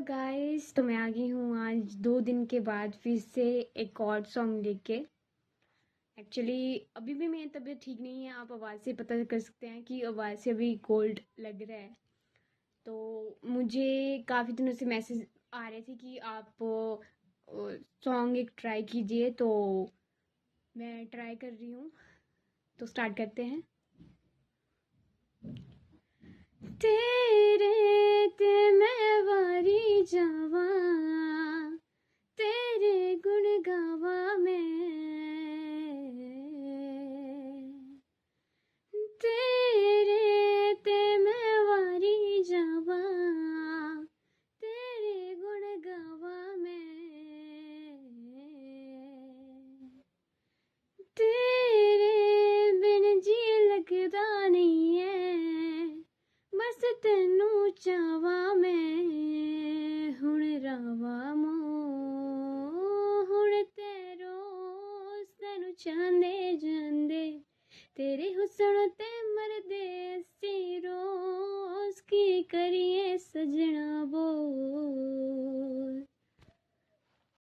Guys, तो मैं आ गई हूँ आज 2 दिन के बाद फिर से एक और सॉन्ग लेके। एक्चुअली अभी भी मेरी तबीयत ठीक नहीं है, आप आवाज़ से पता कर सकते हैं कि आवाज़ से अभी कोल्ड लग रहा है। तो मुझे काफ़ी दिनों से मैसेज आ रहे थे कि आप सॉन्ग एक ट्राई कीजिए, तो मैं ट्राई कर रही हूँ। तो स्टार्ट करते हैं। तेरे ते मैं वारी जावा, तेरे गुण गावा मैं, तेरे ते मैं वारी जावा, तेरे गुण गावा मैं, तेरे बिन जी लगदा नहीं है, बस तेनू चावा मैं, हुण रावा हुण तेरो तेनू चाहंदे जांदे, तेरे हुस्न ते मरदे